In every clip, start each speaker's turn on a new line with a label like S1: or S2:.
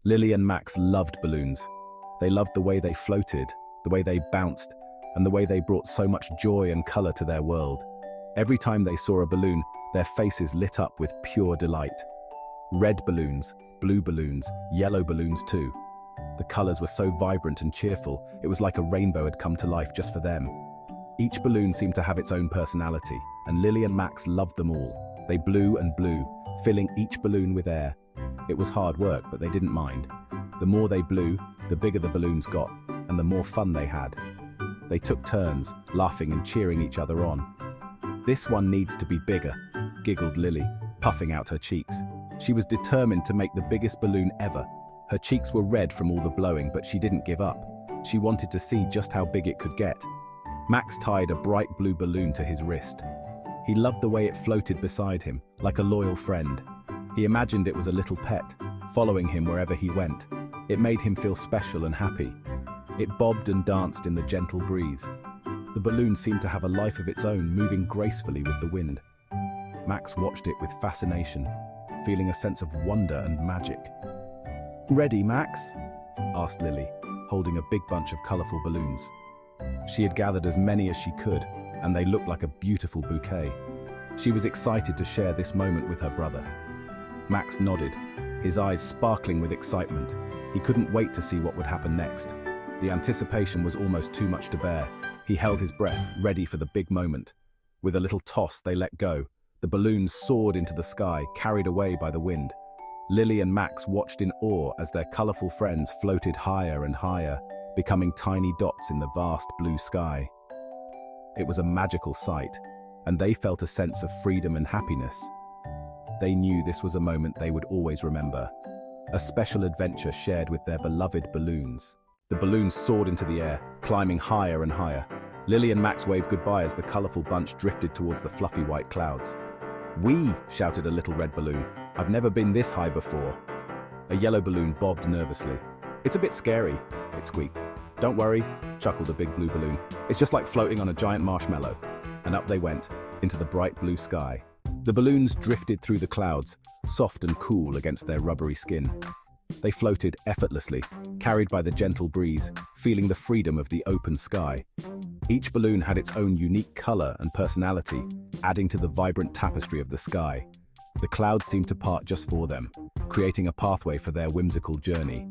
S1: Lily and Max loved balloons. They loved the way they floated, the way they bounced, and the way they brought so much joy and color to their world. Every time they saw a balloon, their faces lit up with pure delight. Red balloons, blue balloons, yellow balloons too. The colors were so vibrant and cheerful, it was like a rainbow had come to life just for them. Each balloon seemed to have its own personality, and Lily and Max loved them all. They blew and blew, filling each balloon with air. It was hard work, but they didn't mind. The more they blew, the bigger the balloons got, and the more fun they had. They took turns, laughing and cheering each other on. "This one needs to be bigger," giggled Lily, puffing out her cheeks. She was determined to make the biggest balloon ever. Her cheeks were red from all the blowing, but she didn't give up. She wanted to see just how big it could get. Max tied a bright blue balloon to his wrist. He loved the way it floated beside him, like a loyal friend. He imagined it was a little pet, following him wherever he went. It made him feel special and happy. It bobbed and danced in the gentle breeze. The balloon seemed to have a life of its own, moving gracefully with the wind. Max watched it with fascination, feeling a sense of wonder and magic. "Ready, Max?" asked Lily, holding a big bunch of colorful balloons. She had gathered as many as she could, and they looked like a beautiful bouquet. She was excited to share this moment with her brother. Max nodded, his eyes sparkling with excitement. He couldn't wait to see what would happen next. The anticipation was almost too much to bear. He held his breath, ready for the big moment. With a little toss, they let go. The balloons soared into the sky, carried away by the wind. Lily and Max watched in awe as their colorful friends floated higher and higher, becoming tiny dots in the vast blue sky. It was a magical sight, and they felt a sense of freedom and happiness. They knew this was a moment they would always remember, a special adventure shared with their beloved balloons. The balloons soared into the air, climbing higher and higher. Lily and Max waved goodbye as the colorful bunch drifted towards the fluffy white clouds. "Whee!" shouted a little red balloon. "I've never been this high before." A yellow balloon bobbed nervously. "It's a bit scary," it squeaked. "Don't worry," chuckled a big blue balloon. "It's just like floating on a giant marshmallow." And up they went, into the bright blue sky. The balloons drifted through the clouds, soft and cool against their rubbery skin. They floated effortlessly, carried by the gentle breeze, feeling the freedom of the open sky. Each balloon had its own unique color and personality, adding to the vibrant tapestry of the sky. The clouds seemed to part just for them, creating a pathway for their whimsical journey.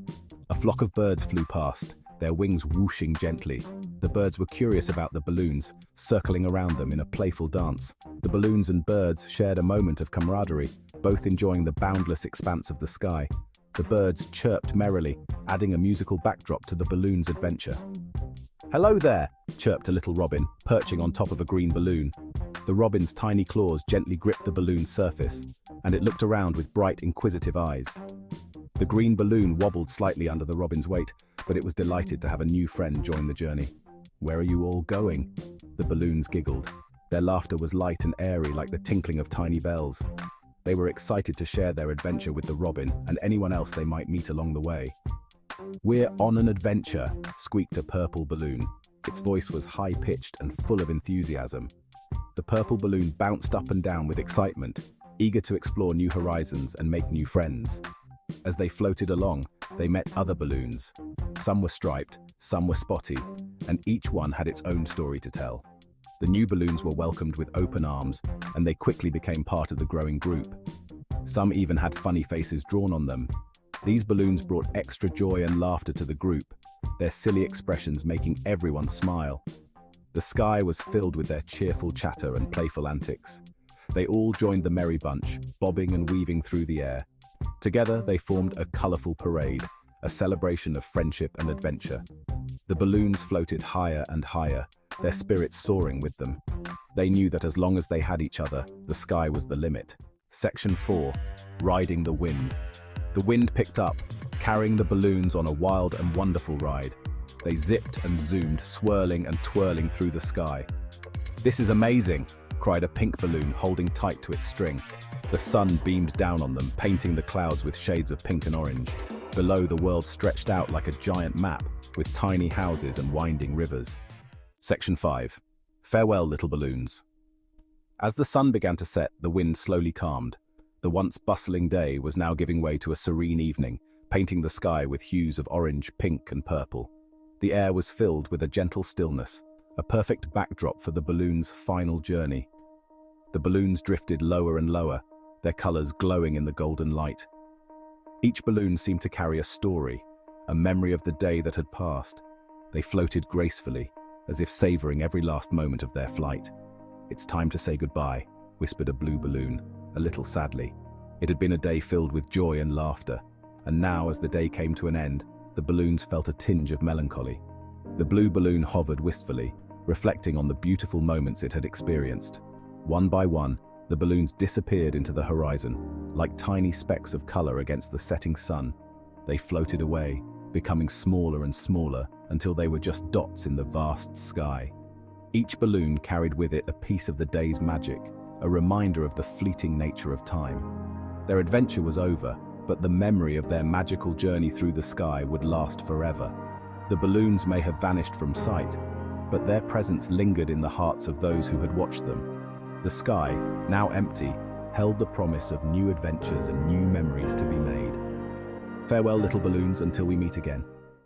S1: A flock of birds flew past, their wings whooshing gently. The birds were curious about the balloons, circling around them in a playful dance. The balloons and birds shared a moment of camaraderie, both enjoying the boundless expanse of the sky. The birds chirped merrily, adding a musical backdrop to the balloon's adventure. "Hello there," chirped a little robin, perching on top of a green balloon. The robin's tiny claws gently gripped the balloon's surface, and it looked around with bright, inquisitive eyes. The green balloon wobbled slightly under the robin's weight, but it was delighted to have a new friend join the journey. "Where are you all going?" The balloons giggled. Their laughter was light and airy like the tinkling of tiny bells. They were excited to share their adventure with the robin and anyone else they might meet along the way. "We're on an adventure," squeaked a purple balloon. Its voice was high-pitched and full of enthusiasm. The purple balloon bounced up and down with excitement, eager to explore new horizons and make new friends. As they floated along, they met other balloons. Some were striped, some were spotty, and each one had its own story to tell. The new balloons were welcomed with open arms, and they quickly became part of the growing group. Some even had funny faces drawn on them. These balloons brought extra joy and laughter to the group, their silly expressions making everyone smile. The sky was filled with their cheerful chatter and playful antics. They all joined the merry bunch, bobbing and weaving through the air. Together, they formed a colorful parade, a celebration of friendship and adventure. The balloons floated higher and higher, their spirits soaring with them. They knew that as long as they had each other, the sky was the limit. Section 4. Riding the Wind. The wind picked up, carrying the balloons on a wild and wonderful ride. They zipped and zoomed, swirling and twirling through the sky. "This is amazing," cried a pink balloon holding tight to its string. The sun beamed down on them, painting the clouds with shades of pink and orange. Below, the world stretched out like a giant map, with tiny houses and winding rivers. Section 5. Farewell, little balloons. As the sun began to set, the wind slowly calmed. The once bustling day was now giving way to a serene evening, painting the sky with hues of orange, pink, and purple. The air was filled with a gentle stillness, a perfect backdrop for the balloon's final journey. The balloons drifted lower and lower, their colors glowing in the golden light. Each balloon seemed to carry a story, a memory of the day that had passed. They floated gracefully, as if savoring every last moment of their flight. "It's time to say goodbye," whispered a blue balloon, a little sadly. It had been a day filled with joy and laughter, and now, as the day came to an end, the balloons felt a tinge of melancholy. The blue balloon hovered wistfully, reflecting on the beautiful moments it had experienced. One by one, the balloons disappeared into the horizon, like tiny specks of color against the setting sun. They floated away, becoming smaller and smaller until they were just dots in the vast sky. Each balloon carried with it a piece of the day's magic, a reminder of the fleeting nature of time. Their adventure was over, but the memory of their magical journey through the sky would last forever. The balloons may have vanished from sight, but their presence lingered in the hearts of those who had watched them. The sky, now empty, held the promise of new adventures and new memories to be made. Farewell, little balloons, until we meet again.